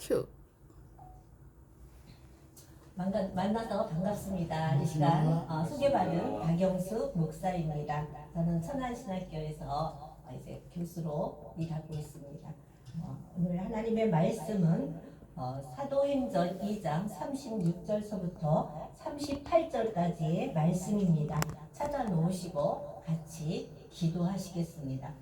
큐. 만나서 반갑습니다. 이 시간 소개받은 박영숙 목사입니다. 저는 천안신학교에서 이제 교수로 일하고 있습니다. 오늘 하나님의 말씀은 사도행전 2장 36절서부터 38절까지의 말씀입니다. 찾아놓으시고 같이 기도하시겠습니다.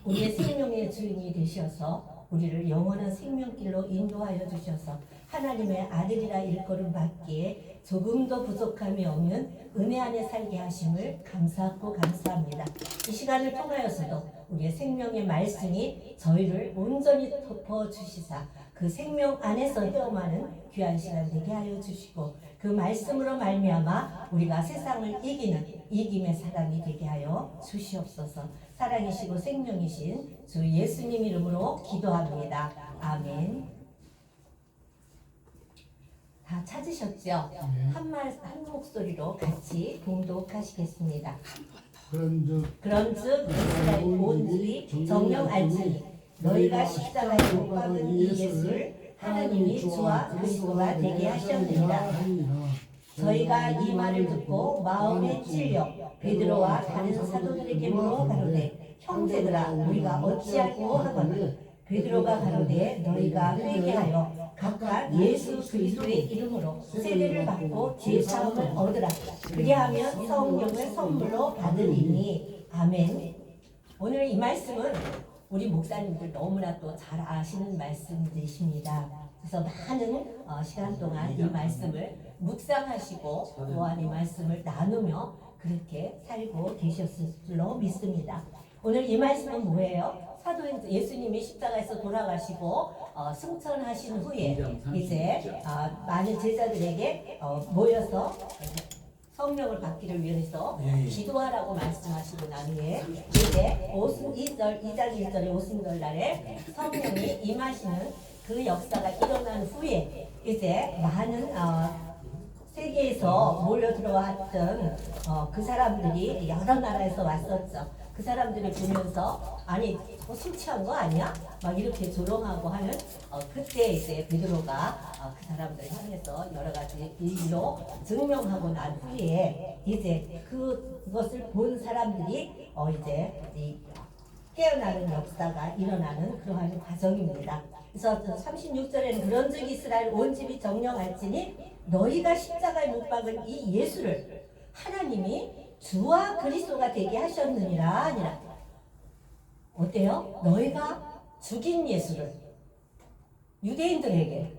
우리의 생명의 주인이 되셔서 우리를 영원한 생명길로 인도하여 주셔서 하나님의 아들이라 일컬음 받기에 조금도 부족함이 없는 은혜 안에 살게 하심을 감사하고 감사합니다. 이 시간을 통하여서도 우리의 생명의 말씀이 저희를 온전히 덮어주시사 그 생명 안에서 헤엄하는 귀한 시간 되게 하여 주시고 그 말씀으로 말미암아 우리가 세상을 이기는 이김의 사람이 되게 하여 주시옵소서. 사랑이시고 생명이신 주 예수님 이름으로 기도합니다. 아멘. 다 찾으셨죠? 한 목소리로 같이 봉독하시겠습니다. 그런즉 이스라엘 온 집이 정령 알지니 너희가 십자가에 못 박은 이 예수를 하나님이 주와 그리스도가 되게 하셨느니라. 저희가 이 말을 듣고 마음에 찔려 베드로와 다른 사도들에게 물어가로되 형제들아 우리가 어찌할꼬 하거늘 베드로가 가로되 너희가 회개하여 각각 예수 그리스도의 이름으로 세례를 받고 죄사함을 얻으라. 그리하면 성령을 선물로 받으리니. 아멘. 오늘 이 말씀은 우리 목사님들 너무나 또 잘 아시는 말씀이십니다. 그래서 많은 시간 동안 이 말씀을 묵상하시고 또한 이 말씀을 나누며 그렇게 살고 계셨을 줄로 믿습니다. 오늘 이 말씀은 뭐예요? 사도행전 예수님이 십자가에서 돌아가시고 승천하신 후에 이제 많은 제자들에게 모여서 성령을 받기를 위해서 기도하라고 말씀하시고 난 후에 이제 2장 1절에 오순절날에 성령이 임하시는 그 역사가 일어난 후에 이제 많은 세계에서 몰려 들어왔던 그 사람들이 여러 나라에서 왔었죠. 그 사람들을 보면서 아니 술 취한 거 아니야? 막 이렇게 조롱하고 하는 그때 이제 베드로가 그 사람들을 향해서 여러 가지 일로 증명하고 난 후에 이제 그것을 본 사람들이 이제 이 깨어나는 역사가 일어나는 그러한 과정입니다. 그래서 36절에는 그런즉 이스라엘 온 집이 정령할지니 너희가 십자가에 못 박은 이 예수를 하나님이 주와 그리스도가 되게 하셨느니라 아니라. 어때요? 너희가 죽인 예수를 유대인들에게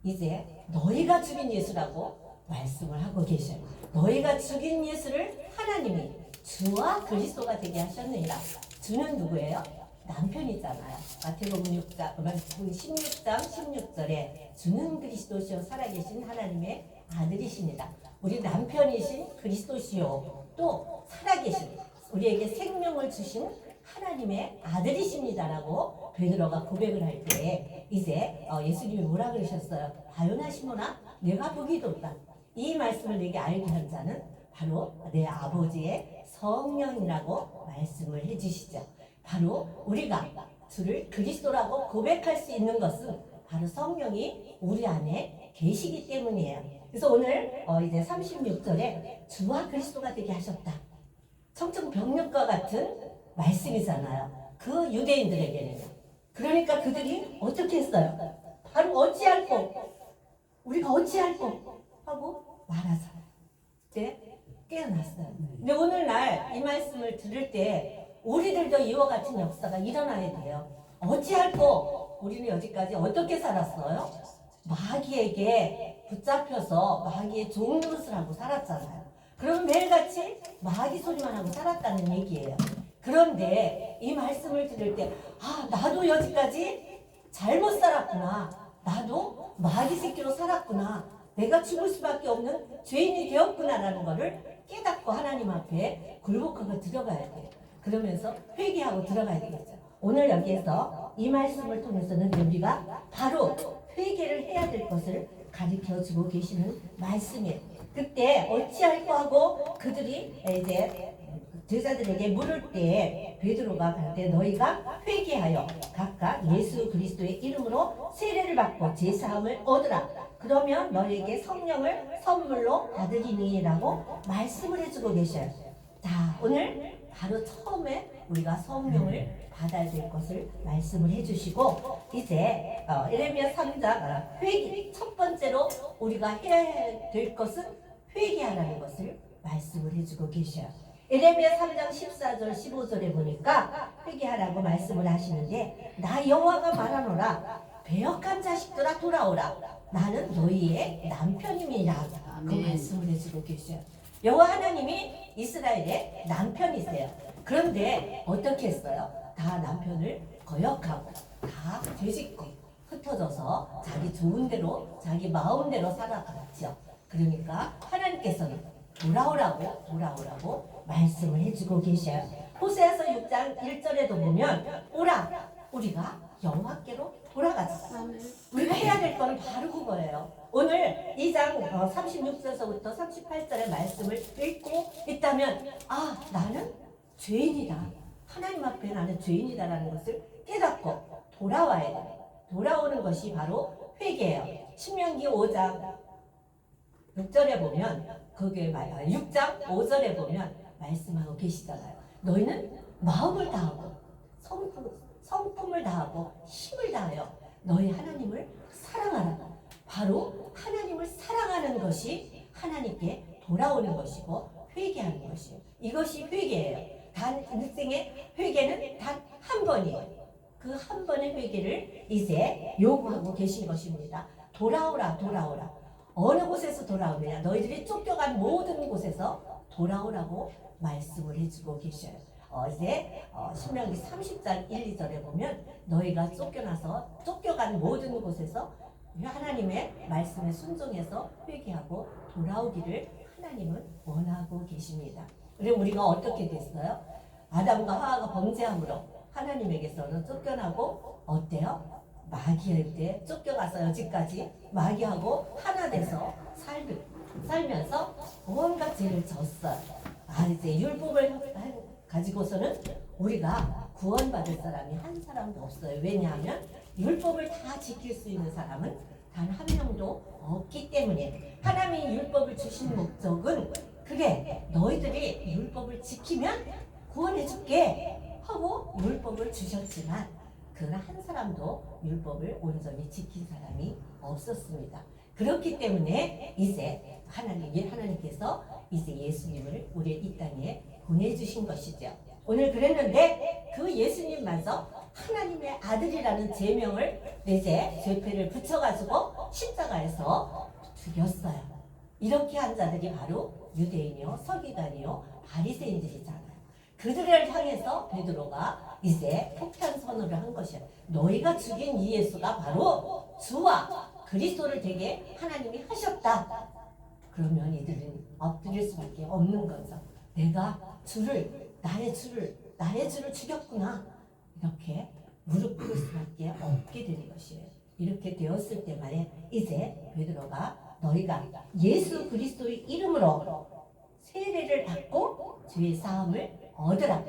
이제 너희가 죽인 예수라고 말씀을 하고 계셔요. 너희가 죽인 예수를 하나님이 주와 그리스도가 되게 하셨느니라. 주는 누구예요? 남편이잖아요. 마태복음 16장 16절에 주는 그리스도시요 살아계신 하나님의 아들이십니다. 우리 남편이신 그리스도시요 또 살아계신 우리에게 생명을 주신 하나님의 아들이십니다라고 베드로가 고백을 할 때 이제 예수님이 뭐라 그러셨어요? 바요나 시몬아 내가 보기 돕다. 이 말씀을 내게 알게 한 자는 바로 내 아버지의 성령이라고 말씀을 해주시죠. 바로 우리가 주를 그리스도라고 고백할 수 있는 것은 바로 성령이 우리 안에 계시기 때문이에요. 그래서 오늘 이제 36절에 주와 그리스도가 되게 하셨다. 청천벽력과 같은 말씀이잖아요. 그 유대인들에게는요. 그러니까 그들이 어떻게 했어요? 바로 어찌할꼬 우리가 어찌할꼬 하고 말하잖아요. 이제 깨어났어요. 근데 오늘날 이 말씀을 들을 때 우리들도 이와 같은 역사가 일어나야 돼요. 어찌할꼬 우리는 여기까지 어떻게 살았어요? 마귀에게 붙잡혀서 마귀의 종노릇을 하고 살았잖아요. 그럼 매일같이 마귀 소리만 하고 살았다는 얘기예요. 그런데 이 말씀을 들을 때 나도 여기까지 잘못 살았구나. 나도 마귀 새끼로 살았구나. 내가 죽을 수밖에 없는 죄인이 되었구나라는 것을 깨닫고 하나님 앞에 굴복하고 들어가야 돼요. 그러면서 회개하고 들어가야 되겠죠. 오늘 여기에서 이 말씀을 통해서는 우리가 바로 회개를 해야 될 것을 가르쳐주고 계시는 말씀이에요. 그때 어찌할꼬 하고 그들이 이제 제자들에게 물을 때 베드로가 가되 너희가 회개하여 각각 예수 그리스도의 이름으로 세례를 받고 제사함을 얻으라. 그러면 너희에게 성령을 선물로 받으리니라고 말씀을 해주고 계셔요. 자, 오늘 바로 처음에 우리가 성령을 받아야 될 것을 말씀을 해주시고 이제 예레미야 3장 회개, 첫 번째로 우리가 해야 될 것은 회개하라는 것을 말씀을 해주고 계셔요. 예레미야 3장 14절 15절에 보니까 회개하라고 말씀을 하시는데 나 여호와가 말하노라 배역한 자식들아 돌아오라 나는 너희의 남편임이라 그 말씀을 해주고 계셔요. 여호와 하나님이 이스라엘의 남편이세요. 그런데 어떻게 했어요? 다 남편을 거역하고 다 죄짓고 흩어져서 자기 좋은 대로 자기 마음대로 살아갔죠. 그러니까 하나님께서는 돌아오라고 말씀을 해주고 계셔요. 호세아서 6장 1절에도 보면 오라 우리가 여호와께로 돌아가자. 우리가 해야 될 거는 바로 그거예요. 오늘 2장 36절서부터 38절의 말씀을 읽고 있다면 나는 죄인이다. 하나님 앞에 나는 죄인이다라는 것을 깨닫고 돌아와야 돼요. 돌아오는 것이 바로 회개예요. 신명기 5장 6절에 보면 거기에 6장 5절에 보면 말씀하고 계시잖아요. 너희는 마음을 다하고 성품을 다하고 힘을 다하여 너희 하나님을 사랑하라. 바로 하나님을 사랑하는 것이 하나님께 돌아오는 것이고 회개하는 것이에요. 이것이 회개예요. 인생의 회개는 단 한 번이에요. 그 한 번의 회개를 이제 요구하고 계신 것입니다. 돌아오라. 어느 곳에서 돌아오느냐? 너희들이 쫓겨간 모든 곳에서 돌아오라고 말씀을 해주고 계셔요. 이제 신명기 30장 1, 2절에 보면 너희가 쫓겨간 모든 곳에서 하나님의 말씀에 순종해서 회개하고 돌아오기를 하나님은 원하고 계십니다. 그리고 우리가 어떻게 됐어요? 아담과 하와가 범죄함으로 하나님에게서는 쫓겨나고 어때요? 마귀에게 쫓겨가서 여지까지 마귀하고 하나 돼서 살면서 온갖 죄를 졌어요. 이제 율법을 가지고서는 우리가 구원받을 사람이 한 사람도 없어요. 왜냐하면 율법을 다 지킬 수 있는 사람은 단 한 명도 없기 때문에 하나님이 율법을 주신 목적은 그래 너희들이 율법을 지키면 구원해줄게 하고 율법을 주셨지만 그러나 한 사람도 율법을 온전히 지킨 사람이 없었습니다. 그렇기 때문에 이제 하나님께서 이제 예수님을 우리 이 땅에 보내주신 것이죠. 오늘 그랬는데 그 예수님마저 하나님의 아들이라는 제명을 이제 죄패를 붙여가지고 십자가에서 죽였어요. 이렇게 한 자들이 바로 유대인이요 서기관이요 바리새인들이잖아요. 그들을 향해서 베드로가 이제 폭탄 선언을 한 것이에요. 너희가 죽인 이 예수가 바로 주와 그리스도를 되게 하나님이 하셨다. 그러면 이들은 엎드릴 수밖에 없는 거죠. 내가 나의 주를 죽였구나. 이렇게 무릎 꿇을 수밖에 없게 되는 것이에요. 이렇게 되었을 때 말에 이제 베드로가 너희가 예수 그리스도의 이름으로 세례를 받고 죄 사함을 얻으라.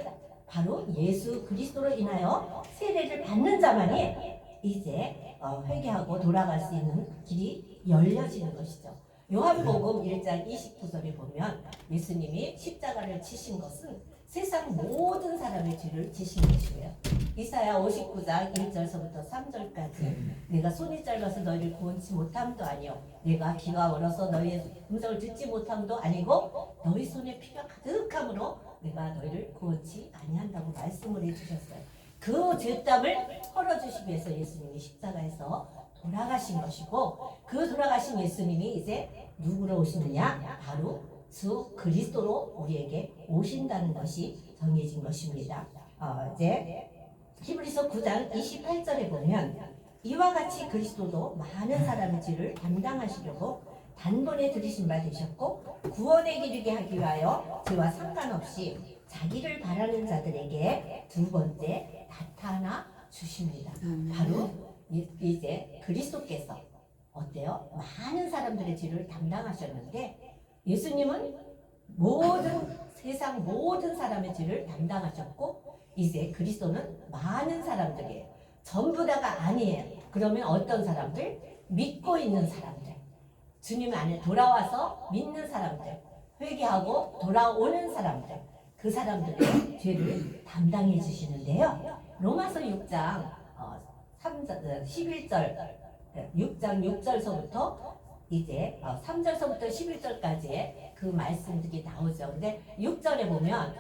바로 예수 그리스도로 인하여 세례를 받는 자만이 이제 회개하고 돌아갈 수 있는 길이 열려지는 것이죠. 요한복음 1장 29절에 보면 예수님이 십자가를 지신 것은 세상 모든 사람의 죄를 지신 것이에요. 이사야 59장 1절서부터 3절까지 내가 손이 짧아서 너희를 구원치 못함도 아니요 내가 귀가 얼어서 너희의 음성을 듣지 못함도 아니고 너희 손에 피가 가득함으로 내가 너희를 구원치 아니한다고 말씀을 해주셨어요. 그 죄값을 헐어주시기 위해서 예수님이 십자가에서 돌아가신 것이고 그 돌아가신 예수님이 이제 누구로 오시느냐? 바로 주 그리스도로 우리에게 오신다는 것이 정해진 것입니다. 이제 히브리서 9장 28절에 보면 이와 같이 그리스도도 많은 사람의 죄를 담당하시려고 단번에 들이신 바 되셨고 구원에 이르게 하기 위하여 죄와 상관없이 자기를 바라는 자들에게 두 번째 나타나 주십니다. 바로 이제 그리스도께서 어때요? 많은 사람들의 죄를 담당하셨는데 예수님은 모든 세상 모든 사람의 죄를 담당하셨고 이제 그리스도는 많은 사람들이에요. 전부 다가 아니에요. 그러면 어떤 사람들? 믿고 있는 사람들, 주님 안에 돌아와서 믿는 사람들, 회개하고 돌아오는 사람들, 그 사람들의 죄를 담당해 주시는데요. 로마서 6장 11절 6장 6절서부터 이제 3절서부터 11절까지의 그 말씀들이 나오죠. 근데 6절에 보면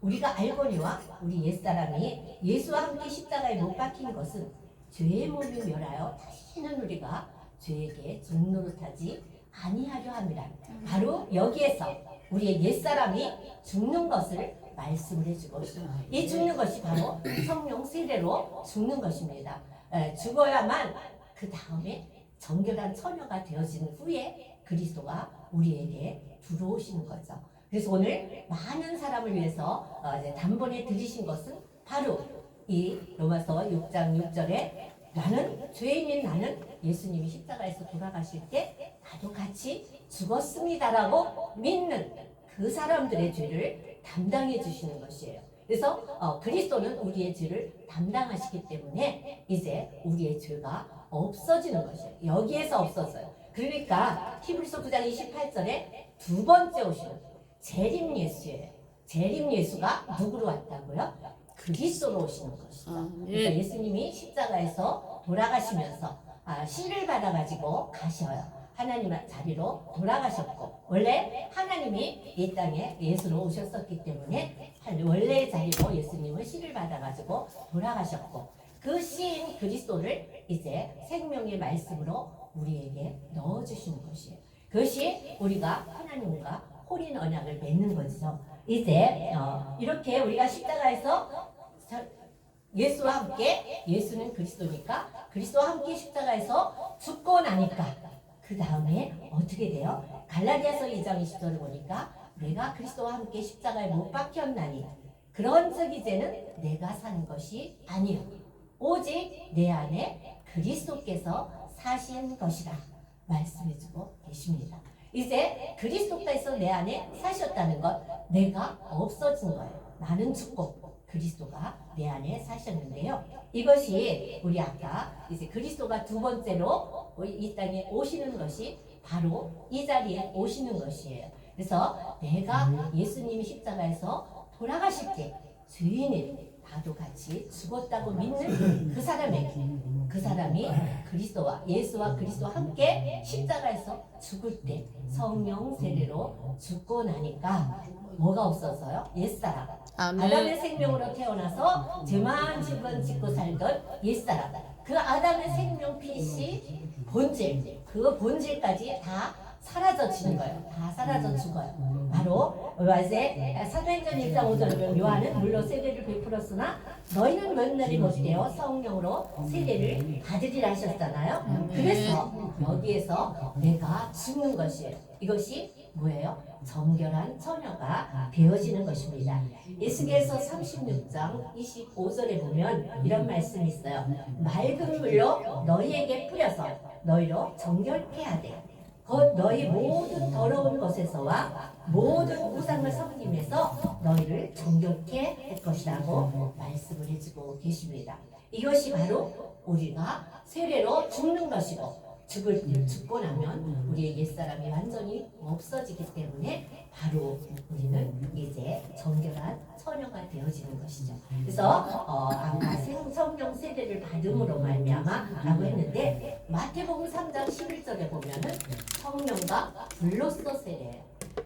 우리가 알거니와 우리 옛사람이 예수와 함께 십자가에 못 박힌 것은 죄의 몸이 멸하여 다시는 우리가 죄에게 종노릇하지 아니하려 함이라. 바로 여기에서 우리의 옛사람이 죽는 것을 말씀을 해주고 있습니다. 이 죽는 것이 바로 성령 세례로 죽는 것입니다. 죽어야만 그 다음에 정결한 처녀가 되어진 후에 그리스도가 우리에게 들어오시는 거죠. 그래서 오늘 많은 사람을 위해서 단번에 드리신 것은 바로 이 로마서 6장 6절에 나는 죄인인 나는 예수님이 십자가에서 돌아가실 때 나도 같이 죽었습니다라고 믿는 그 사람들의 죄를 담당해 주시는 것이에요. 그래서 그리스도는 우리의 죄를 담당하시기 때문에 이제 우리의 죄가 없어지는 것이에요. 여기에서 없어져요. 그러니까 히브리서 9장 28절에 두 번째 오시는 재림 예수예요. 재림 예수가 누구로 왔다고요? 그리스도로 오시는 것이죠. 그러니까 예수님이 십자가에서 돌아가시면서 씨를 받아가지고 가셔요. 하나님 자리로 돌아가셨고 원래 하나님이 이 땅에 예수로 오셨었기 때문에 원래의 자리로 예수님은 씨를 받아가지고 돌아가셨고 그 씨인 그리스도를 이제 생명의 말씀으로 우리에게 넣어주시는 것이에요. 그것이 우리가 하나님과 혼인 언약을 맺는 거죠. 이제 이렇게 우리가 십자가에서 예수와 함께, 예수는 그리스도니까 그리스도와 함께 십자가에서 죽고 나니까 그 다음에 어떻게 돼요? 갈라디아서 2장 20절을 보니까 내가 그리스도와 함께 십자가에 못 박혔나니 그런즉 이제는 내가 사는 것이 아니요 오직 내 안에 그리스도께서 사신 것이라 말씀해주고 계십니다. 이제 그리스도께서 내 안에 사셨다는 것, 내가 없어진 거예요. 나는 죽고 그리스도가 내 안에 사셨는데요. 이것이 우리 아까 이제 그리스도가 두 번째로 이 땅에 오시는 것이 바로 이 자리에 오시는 것이에요. 그래서 내가 예수님이 십자가에서 돌아가실 때 죄인인 나도 같이 죽었다고 믿는 그 사람에게 그 사람이 그리스도와 예수와 그리스도와 함께 십자가에서 죽을 때 성령 세례로 죽고 나니까 뭐가 없어서요? 옛사람 아담의 생명으로 태어나서 죄만 짓고 살던 옛사람 그 아담의 생명 빛이 본질 그 본질까지 다 사라져지는 거예요. 다 사라져 죽어요. 바로 이제 사도행전 1장 5절에 보면 요한은 물로 세례를 베풀었으나 너희는 몇 날이 못되어 성령으로 세례를 받으리라 하셨잖아요. 그래서 여기에서 내가 죽는 것이에요. 이것이 뭐예요? 정결한 처녀가 되어지는 것입니다. 에스겔서 36장 25절에 보면 이런 말씀이 있어요. 맑은 물로 너희에게 뿌려서 너희로 정결케 하되 곧 너희 모든 더러운 것에서와 모든 우상을 섬김에서 너희를 정결케 할 것이라고 말씀을 해주고 계십니다. 이것이 바로 우리가 세례로 죽는 것이고 죽고 나면 우리의 옛사람이 완전히 없어지기 때문에 바로 우리는 이제 정결한 처녀가 되어지는 것이죠. 그래서 아까 성령 세례를 받음으로 말미암아라고 했는데 마태복음 3장 11절에 보면은 성령과 불로써 세례예요.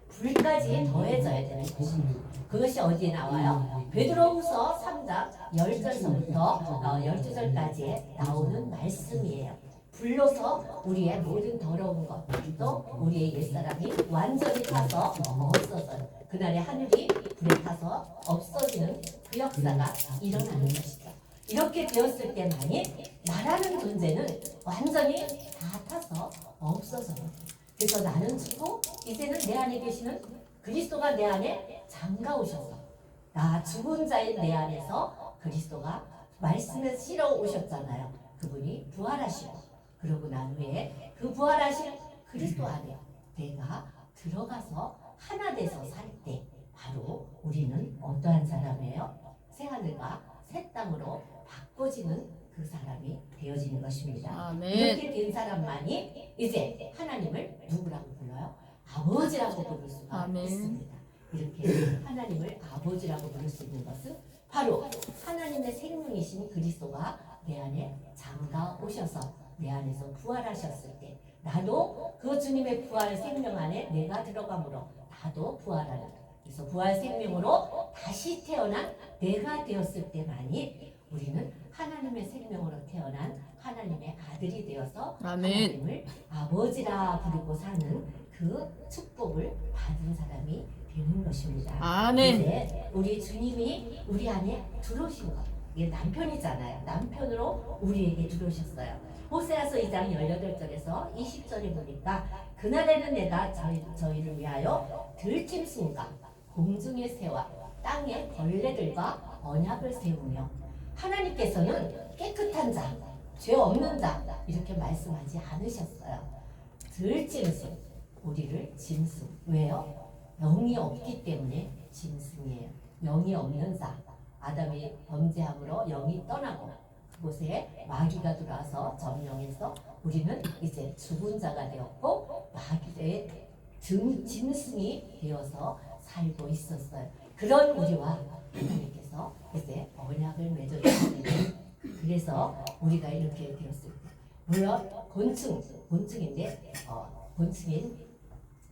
불까지 더해져야 되는 것입니다. 그것이 어디에 나와요? 베드로후서 3장 10절서부터 12절까지 나오는 말씀이에요. 불로서 우리의 모든 더러운 것, 또 우리의 옛사람이 완전히 타서 없어져요. 그날에 하늘이 불에 타서 없어지는 그 역사가 일어나는 것이죠. 이렇게 되었을 때만이 나라는 존재는 완전히 다 타서 없어져요. 그래서 나는 죽고 이제는 내 안에 계시는 그리스도가 내 안에 장가오셔서 나 죽은 자인 내 안에서 그리스도가 말씀을 실어 오셨잖아요. 그분이 부활하시고 그러고 난 후에 그 부활하신 그리스도 안에 내가 들어가서 하나 돼서 살 때 바로 우리는 어떠한 사람이에요? 새하늘과 새 땅으로 바꿔지는 그 사람이 되어지는 것입니다. 아멘. 이렇게 된 사람만이 이제 하나님을 누구라고 불러요? 아버지라고 부를 수가 아멘. 있습니다. 이렇게 하나님을 아버지라고 부를 수 있는 것은 바로 하나님의 생명이신 그리스도가 내 안에 장가 오셔서 내 안에서 부활하셨을 때 나도 그 주님의 부활 생명 안에 내가 들어가므로 나도 부활하는, 그래서 부활 생명으로 다시 태어난 내가 되었을 때만이 우리는 하나님의 생명으로 태어난 하나님의 아들이 되어서 아멘. 하나님을 아버지라 부르고 사는 그 축복을 받은 사람이 되는 것입니다. 아멘. 이제 우리 주님이 우리 안에 들어오신 것, 이게 남편이잖아요. 남편으로 우리에게 들어오셨어요. 호세아서 2장 18절에서 20절에 보니까 그날에는 내가 저희를 위하여 들짐승과 공중의 새와 땅의 벌레들과 언약을 세우며, 하나님께서는 깨끗한 자, 죄 없는 자 이렇게 말씀하지 않으셨어요. 들짐승, 우리를 짐승. 왜요? 영이 없기 때문에 짐승이에요. 영이 없는 자, 아담이 범죄함으로 영이 떠나고 그곳에 마귀가 들어와서 점령해서 우리는 이제 죽은 자가 되었고 마귀의 짐승이 되어서 살고 있었어요. 그런 우리와 하나님께서 이제 언약을 맺어주십니다. 그래서 우리가 이렇게 되었을 때, 물론 곤충인데 곤충인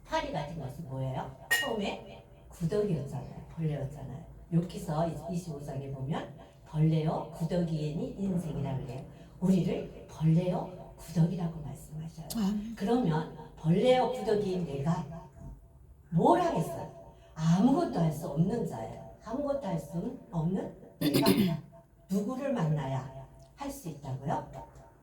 파리 같은 것은 뭐예요? 처음에 구더기였잖아요. 벌레였잖아요. 욥기서 25장에 보면 벌레요 구더기인이 인생이라 그래요. 우리를 벌레요 구더기라고 말씀하셔요. 그러면 벌레요 구더기인 내가 뭘 하겠어요? 아무것도 할 수 없는 자예요. 아무것도 할 수 없는 내가 누구를 만나야 할 수 있다고요?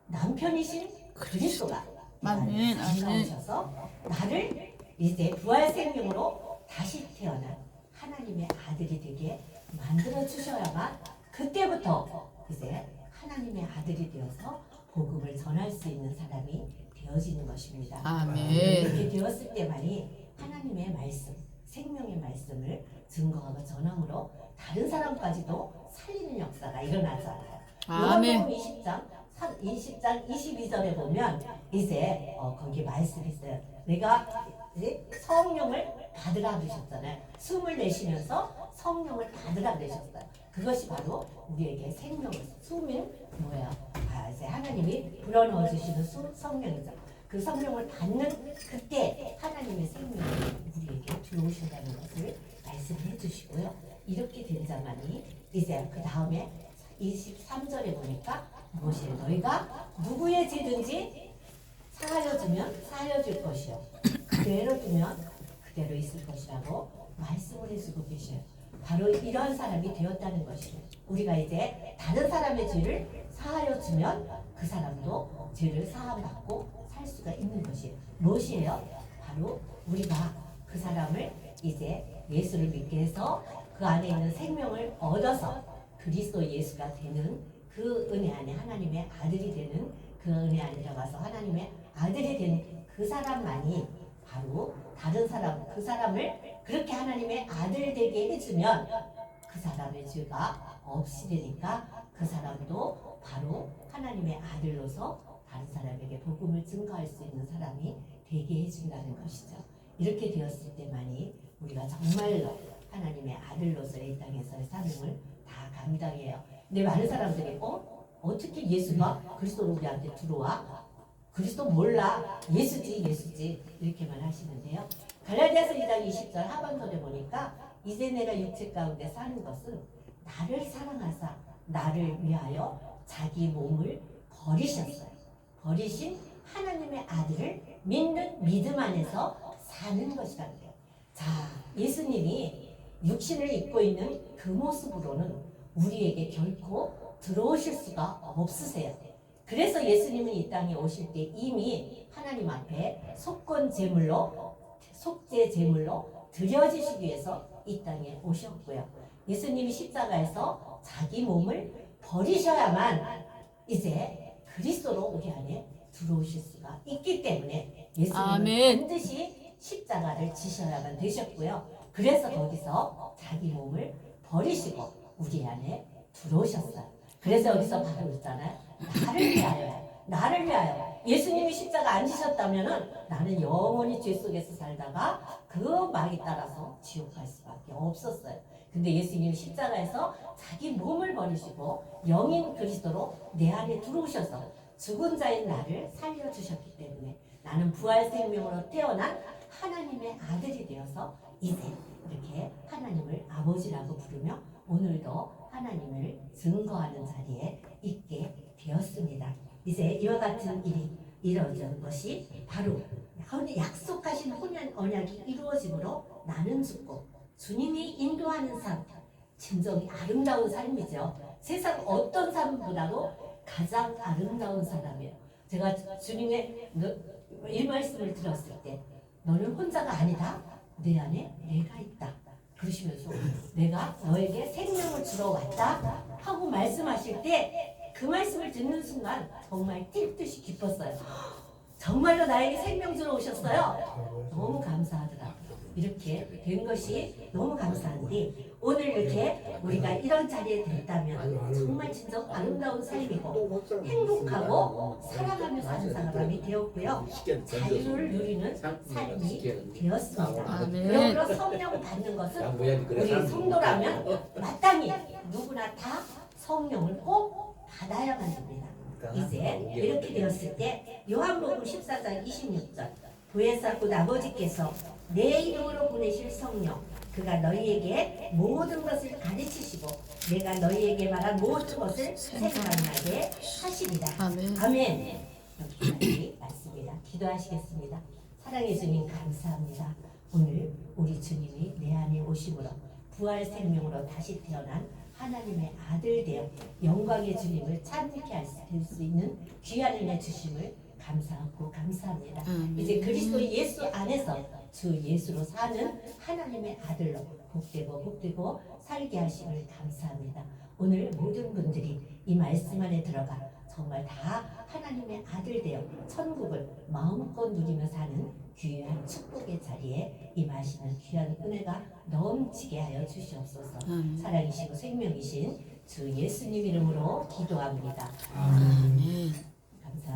남편이신 그리스도가 아멘. 오셔서 나를 이제 부활 생명으로 다시 태어난 하나님의 아들이 되게 만들어 주셔야만 그때부터 이제 하나님의 아들이 되어서 복음을 전할 수 있는 사람이 되어지는 것입니다. 아멘. 이렇게 되었을 때만이 하나님의 말씀, 생명의 말씀을 증거하고 전함으로 다른 사람까지도 살리는 역사가 일어나잖아요. 아멘. 요한복음 20장 22절에 보면 이제 거기 말씀이 있어요. 내가 이제 성령을 받으라 그러셨잖아요. 숨을 내쉬면서 성령을 받으라 그러셨어요. 그것이 바로 우리에게 생명을, 숨은 뭐예요? 이제 하나님이 불어넣어 주시는 성령이죠. 그 성령을 받는 그때 하나님의 생명이 우리에게 들어오신다는 것을 말씀해 주시고요. 이렇게 된 자만이 이제 그 다음에 23절에 보니까 무엇이에요? 너희가 누구의 죄든지 사하여주면 사하여줄 것이요 그대로 두면 그대로 있을 것이라고 말씀을 해주고 계셔요. 바로 이러한 사람이 되었다는 것이죠. 우리가 이제 다른 사람의 죄를 사하여주면 그 사람도 죄를 사함받고 살 수가 있는 것이에요. 무엇이에요? 바로 우리가 그 사람을 이제 예수를 믿게 해서 그 안에 있는 생명을 얻어서 그리스도 예수가 되는 그 은혜 안에 하나님의 아들이 되는 그 은혜 안에 들어가서 하나님의 아들이 되는 그 사람만이 바로 다른 사람, 그 사람을 그렇게 하나님의 아들 되게 해주면 그 사람의 죄가 없이 되니까 그 사람도 바로 하나님의 아들로서 다른 사람에게 복음을 증거할 수 있는 사람이 되게 해준다는 것이죠. 이렇게 되었을 때만이 우리가 정말로 하나님의 아들로서의 이 땅에서의 사명을 다 감당해요. 근데 많은 사람들이 어떻게 예수가 그리스도로 우리한테 들어와? 그리스도 몰라. 예수지 이렇게만 하시는데요. 갈라디아서 2장 20절 하반절에 보니까 이제 내가 육체 가운데 사는 것은 나를 사랑하사 나를 위하여 자기 몸을 버리셨어요. 버리신 하나님의 아들을 믿는 믿음 안에서 사는 것이라 그래요. 자, 예수님이 육신을 입고 있는 그 모습으로는 우리에게 결코 들어오실 수가 없으세요. 그래서 예수님은 이 땅에 오실 때 이미 하나님 앞에 속죄 제물로 드려지시기 위해서 이 땅에 오셨고요. 예수님이 십자가에서 자기 몸을 버리셔야만 이제 그리스도로 우리 안에 들어오실 수가 있기 때문에 예수님은 아멘. 반드시 십자가를 지셔야만 되셨고요. 그래서 거기서 자기 몸을 버리시고 우리 안에 들어오셨어요. 그래서 여기서 바로 그랬잖아요. 나를 위하여, 나를 위하여. 예수님이 십자가 안 지셨다면은 나는 영원히 죄 속에서 살다가 그 막이 따라서 지옥 갈 수밖에 없었어요. 근데 예수님이 십자가에서 자기 몸을 버리시고 영인 그리스도로 내 안에 들어오셔서 죽은 자인 나를 살려주셨기 때문에 나는 부활 생명으로 태어난 하나님의 아들이 되어서 이제 이렇게 하나님을 아버지라고 부르며 오늘도 하나님을 증거하는 자리에 있게 되었습니다. 이제 이와 같은 일이 이루어진 것이 바로 약속하신 혼연 언약이 이루어짐으로 나는 죽고 주님이 인도하는 삶, 진정이 아름다운 삶이죠. 세상 어떤 삶보다도 가장 아름다운 사람이에요. 제가 주님의 이 말씀을 들었을 때 너는 혼자가 아니다. 내 안에 내가 있다. 그러시면서 내가 너에게 생명을 주러 왔다 하고 말씀하실 때 그 말씀을 듣는 순간 정말 뛸 듯이 기뻤어요. 정말로 나에게 생명 주러 오셨어요. 너무 감사하더라고요. 이렇게 된 것이 너무 감사한데 오늘 이렇게 우리가 이런 자리에 됐다면 정말 진정 아름다운 삶이고 행복하고 사랑하며 사는 사람이 되었고요. 자유를 누리는 삶이 되었습니다. 그러므로 성령 받는 것은 우리 성도라면 마땅히 누구나 다 성령을 꼭 받아야만 됩니다. 이제 이렇게 되었을 때 요한복음 14장 26절 보혜사 곧 아버지께서 내 이름으로 보내실 성령 그가 너희에게 모든 것을 가르치시고 내가 너희에게 말한 모든 것을 생각나게 하시리라. 아멘. 여기까지 말씀입니다. 기도하시겠습니다. 사랑해 주님 감사합니다. 오늘 우리 주님이 내 안에 오심으로 부활 생명으로 다시 태어난 하나님의 아들 되어 영광의 주님을 찬미케 할 수 있는 귀한 은혜 주심을 감사하고 감사합니다. 이제 그리스도 예수 안에서 주 예수로 사는 하나님의 아들로 복되고 살게 하심을 감사합니다. 오늘 모든 분들이 이 말씀 안에 들어가 정말 다 하나님의 아들 되어 천국을 마음껏 누리며 사는 귀한 축복의 자리에 임하시는 귀한 은혜가 넘치게 하여 주시옵소서. 살아계시고 생명이신 주 예수님 이름으로 기도합니다. 아멘. 감사합니다.